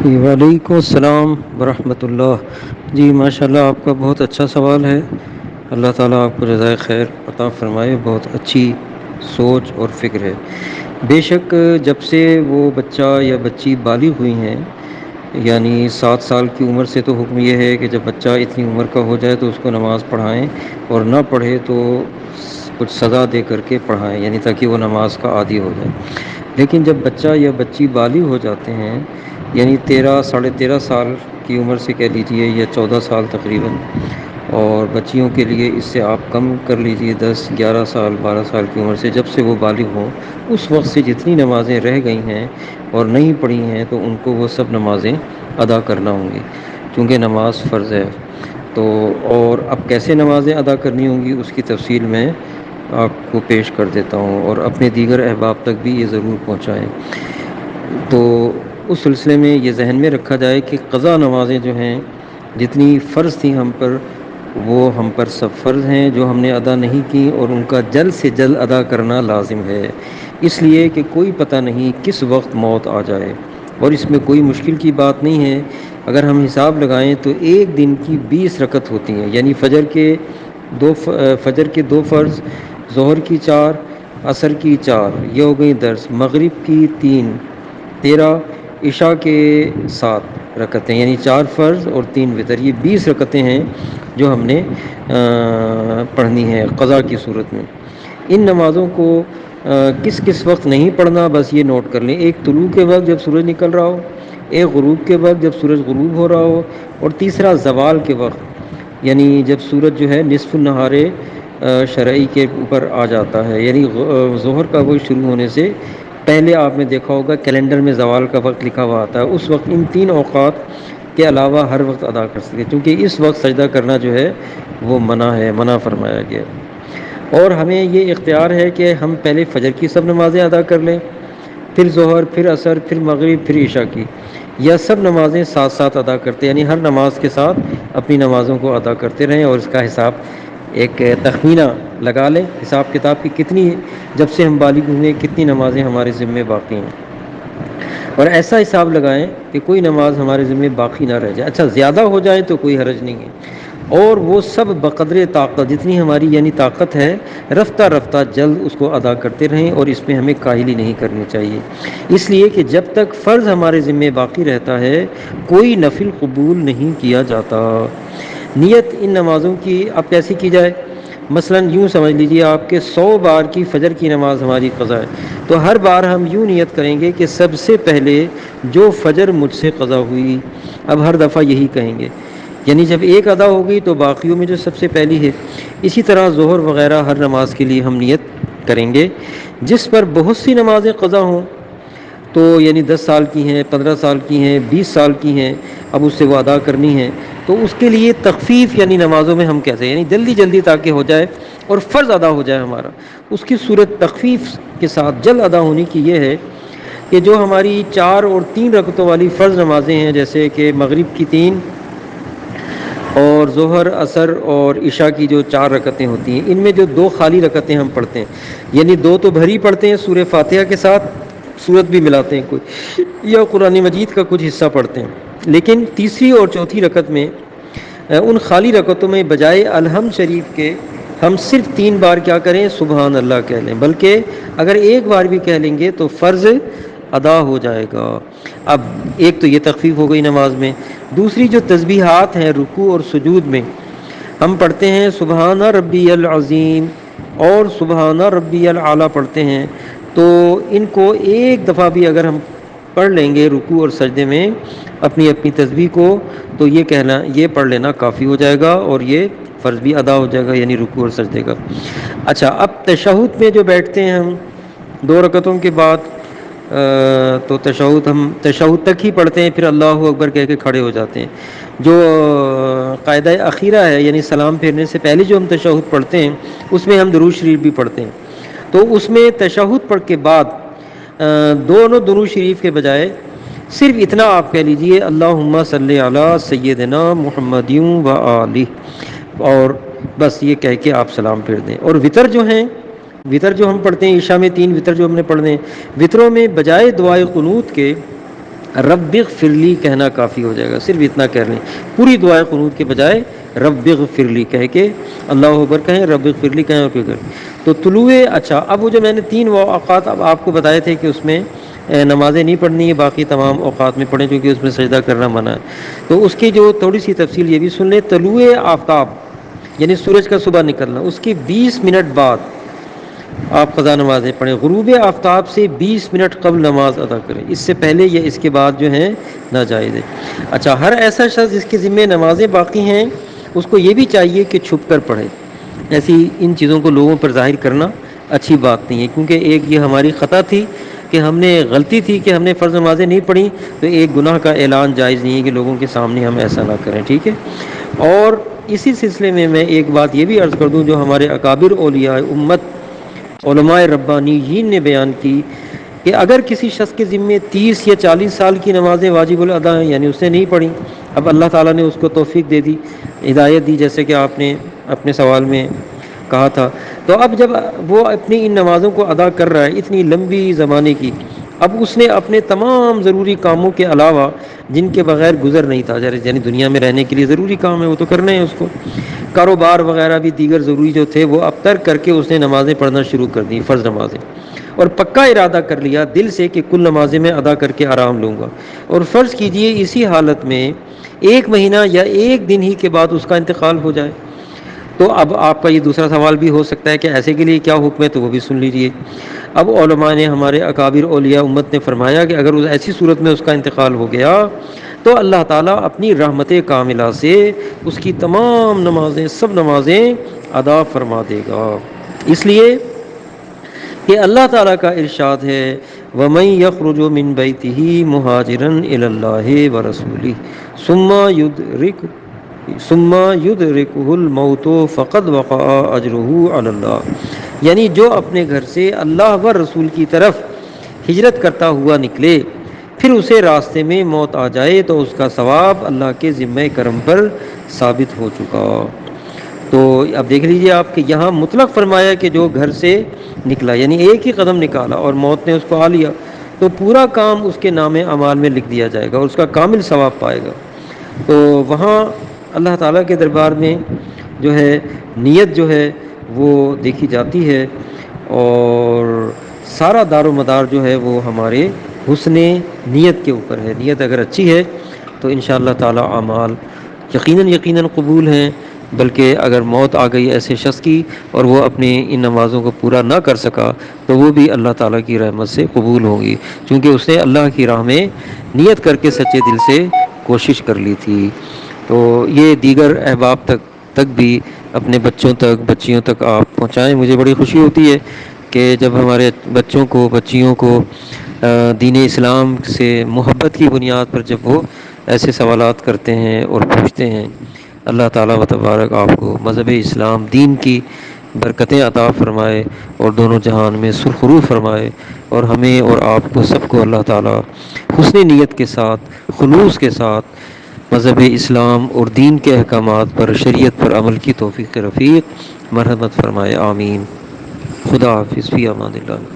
وعلیکم السلام ورحمۃ اللہ۔ جی ماشاء اللہ، آپ کا بہت اچھا سوال ہے۔ اللہ تعالیٰ آپ کو جزائے خیر عطا فرمائے، بہت اچھی سوچ اور فکر ہے۔ بے شک جب سے وہ بچہ یا بچی بالغ ہوئی ہیں، یعنی 7 سال کی عمر سے، تو حکم یہ ہے کہ جب بچہ اتنی عمر کا ہو جائے تو اس کو نماز پڑھائیں، اور نہ پڑھے تو کچھ سزا دے کر کے پڑھائیں، یعنی تاکہ وہ نماز کا عادی ہو جائے۔ لیکن جب بچہ یا بچی بالغ ہو جاتے ہیں، یعنی 13 ساڑھے 13 سال کی عمر سے کہہ لیجئے، یا 14 سال تقریباً، اور بچیوں کے لیے اس سے آپ کم کر لیجئے، 10 11 سال 12 سال کی عمر سے، جب سے وہ بالغ ہوں، اس وقت سے جتنی نمازیں رہ گئی ہیں اور نہیں پڑھی ہیں، تو ان کو وہ سب نمازیں ادا کرنا ہوں گی، کیونکہ نماز فرض ہے۔ تو اور اب کیسے نمازیں ادا کرنی ہوں گی، اس کی تفصیل میں آپ کو پیش کر دیتا ہوں، اور اپنے دیگر احباب تک بھی یہ ضرور پہنچائیں۔ تو اس سلسلے میں یہ ذہن میں رکھا جائے کہ قضا نمازیں جو ہیں، جتنی فرض تھیں ہم پر، وہ ہم پر سب فرض ہیں جو ہم نے ادا نہیں کی، اور ان کا جلد سے جلد ادا کرنا لازم ہے، اس لیے کہ کوئی پتہ نہیں کس وقت موت آ جائے، اور اس میں کوئی مشکل کی بات نہیں ہے۔ اگر ہم حساب لگائیں تو ایک دن کی 20 رکعت ہوتی ہیں، یعنی فجر کے 2 فرض، ظہر کی 4، عصر کی 4، یہ ہو گئی 10، مغرب کی 3، 13، عشاء کے 7 رکعتیں، یعنی 4 فرض اور 3 وتر، یہ 20 رکعتیں ہیں جو ہم نے پڑھنی ہے قضا کی صورت میں۔ ان نمازوں کو کس کس وقت نہیں پڑھنا، بس یہ نوٹ کر لیں: ایک طلوع کے وقت جب سورج نکل رہا ہو، ایک غروب کے وقت جب سورج غروب ہو رہا ہو، اور تیسرا زوال کے وقت، یعنی جب سورج جو ہے نصف النہار شرعی کے اوپر آ جاتا ہے، یعنی ظہر کا وقت شروع ہونے سے پہلے آپ نے دیکھا ہوگا کیلنڈر میں زوال کا وقت لکھا ہوا آتا ہے، اس وقت ان 3 اوقات کے علاوہ ہر وقت ادا کر سکے، کیونکہ اس وقت سجدہ کرنا جو ہے وہ منع ہے، منع فرمایا گیا۔ اور ہمیں یہ اختیار ہے کہ ہم پہلے فجر کی سب نمازیں ادا کر لیں، پھر ظہر، پھر عصر، پھر مغرب، پھر عشاء کی، یا سب نمازیں ساتھ ساتھ ادا کرتے، یعنی ہر نماز کے ساتھ اپنی نمازوں کو ادا کرتے رہیں، اور اس کا حساب ایک تخمینہ لگا لیں، حساب کتاب کی کتنی، جب سے ہم بالغ ہوئے کتنی نمازیں ہمارے ذمے باقی ہیں، اور ایسا حساب لگائیں کہ کوئی نماز ہمارے ذمہ باقی نہ رہ جائے۔ اچھا زیادہ ہو جائے تو کوئی حرج نہیں ہے، اور وہ سب بقدر طاقت، جتنی ہماری یعنی طاقت ہے، رفتہ رفتہ جلد اس کو ادا کرتے رہیں، اور اس میں ہمیں کاہلی نہیں کرنی چاہیے، اس لیے کہ جب تک فرض ہمارے ذمہ باقی رہتا ہے کوئی نفل قبول نہیں کیا جاتا۔ نیت ان نمازوں کی اب کیسے کی جائے؟ مثلا یوں سمجھ لیجئے آپ کے 100 بار کی فجر کی نماز ہماری قضا ہے، تو ہر بار ہم یوں نیت کریں گے کہ سب سے پہلے جو فجر مجھ سے قضا ہوئی، اب ہر دفعہ یہی کہیں گے، یعنی جب ایک ادا ہو گئی تو باقیوں میں جو سب سے پہلی ہے۔ اسی طرح ظہر وغیرہ ہر نماز کے لیے ہم نیت کریں گے۔ جس پر بہت سی نمازیں قضا ہوں، تو یعنی 10 سال کی ہیں، 15 سال کی ہیں، 20 سال کی ہیں، اب اس سے وہ ادا کرنی ہے، تو اس کے لیے تخفیف یعنی نمازوں میں ہم کیسے، یعنی جلدی جلدی تاکہ ہو جائے اور فرض ادا ہو جائے ہمارا، اس کی صورت تخفیف کے ساتھ جلد ادا ہونے کی یہ ہے کہ جو ہماری 4 اور 3 رکعتوں والی فرض نمازیں ہیں، جیسے کہ مغرب کی 3 اور ظہر، عصر اور عشاء کی جو 4 رکعتیں ہوتی ہیں، ان میں جو 2 خالی رکعتیں ہم پڑھتے ہیں، یعنی 2 تو بھری پڑھتے ہیں سورہ فاتحہ کے ساتھ، سورت بھی ملاتے ہیں کوئی، یا قرآن مجید کا کچھ حصہ پڑھتے ہیں، لیکن تیسری اور چوتھی رکعت میں ان خالی رکعتوں میں بجائے الحمد شریف کے ہم صرف 3 بار کیا کریں، سبحان اللہ کہہ لیں، بلکہ اگر ایک بار بھی کہہ لیں گے تو فرض ادا ہو جائے گا۔ اب ایک تو یہ تخفیف ہو گئی نماز میں، دوسری جو تسبیحات ہیں رکوع اور سجود میں ہم پڑھتے ہیں سبحان ربی العظیم اور سبحان ربی العلیٰ پڑھتے ہیں، تو ان کو ایک دفعہ بھی اگر ہم پڑھ لیں گے رکوع اور سجدے میں اپنی اپنی تسبیح کو، تو یہ پڑھ لینا کافی ہو جائے گا، اور یہ فرض بھی ادا ہو جائے گا، یعنی رکوع اور سجدے کا۔ اچھا، اب تشہد میں جو بیٹھتے ہیں ہم 2 رکعتوں کے بعد، تو ہم تشہد تک ہی پڑھتے ہیں، پھر اللہ اکبر کہہ کے کھڑے ہو جاتے ہیں۔ جو قاعدہ اخیرہ ہے، یعنی سلام پھیرنے سے پہلے جو ہم تشہد پڑھتے ہیں، اس میں ہم درود شریف بھی پڑھتے ہیں، تو اس میں تشہد پڑھ کے بعد دونوں درود شریف کے بجائے صرف اتنا آپ کہہ لیجئے اللہم صلی علی سیدنا محمد و آلہ، اور بس یہ کہہ کے آپ سلام پھیر دیں۔ اور وتر جو ہم پڑھتے ہیں عشاء میں 3 وتر جو ہم نے پڑھنے ہیں، وتروں میں بجائے دعائے قنوت کے رب اغفر لی کہنا کافی ہو جائے گا، صرف اتنا کہہ لیں، پوری دعائے قنوت کے بجائے رب اغفر لی کہہ کے اللہ اکبر کہیں، رب اغفر لی کہیں اور پھر کریں تو طلوع اچھا اب وہ جو میں نے 3 اوقات اب آپ کو بتائے تھے کہ اس میں نمازیں نہیں پڑھنی ہے، باقی تمام اوقات میں پڑھیں کیونکہ اس میں سجدہ کرنا منع ہے، تو اس کی جو تھوڑی سی تفصیل یہ بھی سن لیں، طلوع آفتاب یعنی سورج کا صبح نکلنا، اس کے 20 منٹ بعد آپ قضا نمازیں پڑھیں، غروب آفتاب سے 20 منٹ قبل نماز ادا کریں، اس سے پہلے یا اس کے بعد جو ہیں ناجائز ہے۔ اچھا ہر ایسا شخص جس کے ذمہ نمازیں باقی ہیں اس کو یہ بھی چاہیے کہ چھپ کر پڑھے، ایسی ان چیزوں کو لوگوں پر ظاہر کرنا اچھی بات نہیں ہے، کیونکہ ایک یہ ہماری خطا تھی کہ ہم نے غلطی تھی کہ ہم نے فرض نمازیں نہیں پڑھی، تو ایک گناہ کا اعلان جائز نہیں ہے کہ لوگوں کے سامنے ہم ایسا نہ کریں، ٹھیک ہے۔ اور اسی سلسلے میں ایک بات یہ بھی عرض کر دوں جو ہمارے اکابر اولیاء امت علماء ربانیین نے بیان کی کہ اگر کسی شخص کے ذمے 30 یا 40 سال کی نمازیں واجب الادا ہیں، یعنی اس نے نہیں پڑھی، اب اللہ تعالیٰ نے اس کو توفیق دے دی، ہدایت دی، جیسے کہ آپ نے اپنے سوال میں کہا تھا، تو اب جب وہ اپنی ان نمازوں کو ادا کر رہا ہے اتنی لمبی زمانے کی، اب اس نے اپنے تمام ضروری کاموں کے علاوہ جن کے بغیر گزر نہیں تھا، یعنی دنیا میں رہنے کے لیے ضروری کام ہے وہ تو کرنے ہیں اس کو، کاروبار وغیرہ بھی دیگر ضروری جو تھے وہ اب ترک کر کے اس نے نمازیں پڑھنا شروع کر دی، فرض نمازیں، اور پکا ارادہ کر لیا دل سے کہ کل نمازیں میں ادا کر کے آرام لوں گا، اور فرض کیجئے اسی حالت میں 1 مہینہ یا 1 دن ہی کے بعد اس کا انتقال ہو جائے، تو اب آپ کا یہ دوسرا سوال بھی ہو سکتا ہے کہ ایسے کے لیے کیا حکم ہے، تو وہ بھی سن لیجئے۔ اب علماء نے ہمارے اکابر اولیاء امت نے فرمایا کہ اگر ایسی صورت میں اس کا انتقال ہو گیا تو اللہ تعالیٰ اپنی رحمت کاملہ سے اس کی تمام نمازیں سب نمازیں ادا فرما دے گا، اس لیے کہ اللہ تعالیٰ کا ارشاد ہے وَمَن يَخْرُجُ مِن بَيْتِهِ مُهَاجِرًا إِلَى اللَّهِ وَرَسُولِهِ ثُمَّ يُدْرِكُهُ الْمَوْتُ فَقَدْ وَقَعَ أَجْرُهُ عَلَى اللَّهِ، یعنی جو اپنے گھر سے اللہ و رسول کی طرف ہجرت کرتا ہوا نکلے پھر اسے راستے میں موت آ جائے تو اس کا ثواب اللہ کے ذمہ کرم پر ثابت ہو چکا۔ تو اب دیکھ لیجئے آپ کہ یہاں مطلق فرمایا کہ جو گھر سے نکلا، یعنی ایک ہی قدم نکالا اور موت نے اس کو آ لیا تو پورا کام اس کے نام اعمال میں لکھ دیا جائے گا اور اس کا کامل ثواب پائے گا۔ تو وہاں اللہ تعالیٰ کے دربار میں جو ہے نیت جو ہے وہ دیکھی جاتی ہے، اور سارا دار و مدار جو ہے وہ ہمارے حسن نیت کے اوپر ہے، نیت اگر اچھی ہے تو انشاءاللہ تعالیٰ اعمال یقیناً قبول ہیں، بلکہ اگر موت آ گئی ایسے شخص کی اور وہ اپنی ان نمازوں کو پورا نہ کر سکا تو وہ بھی اللہ تعالیٰ کی رحمت سے قبول ہوگی، کیونکہ اس نے اللہ کی راہ میں نیت کر کے سچے دل سے کوشش کر لی تھی۔ تو یہ دیگر احباب تک بھی اپنے بچوں تک بچیوں تک آپ پہنچائیں، مجھے بڑی خوشی ہوتی ہے کہ جب ہمارے بچوں کو بچیوں کو دین اسلام سے محبت کی بنیاد پر جب وہ ایسے سوالات کرتے ہیں اور پوچھتے ہیں، اللہ تعالیٰ و تبارک آپ کو مذہب اسلام دین کی برکتیں عطا فرمائے اور دونوں جہان میں سرخرو فرمائے، اور ہمیں اور آپ کو سب کو اللہ تعالیٰ حسن نیت کے ساتھ خلوص کے ساتھ مذہب اسلام اور دین کے احکامات پر شریعت پر عمل کی توفیق رفیق مرحمت فرمائے، آمین۔ خدا حافظ، فی امان اللہ۔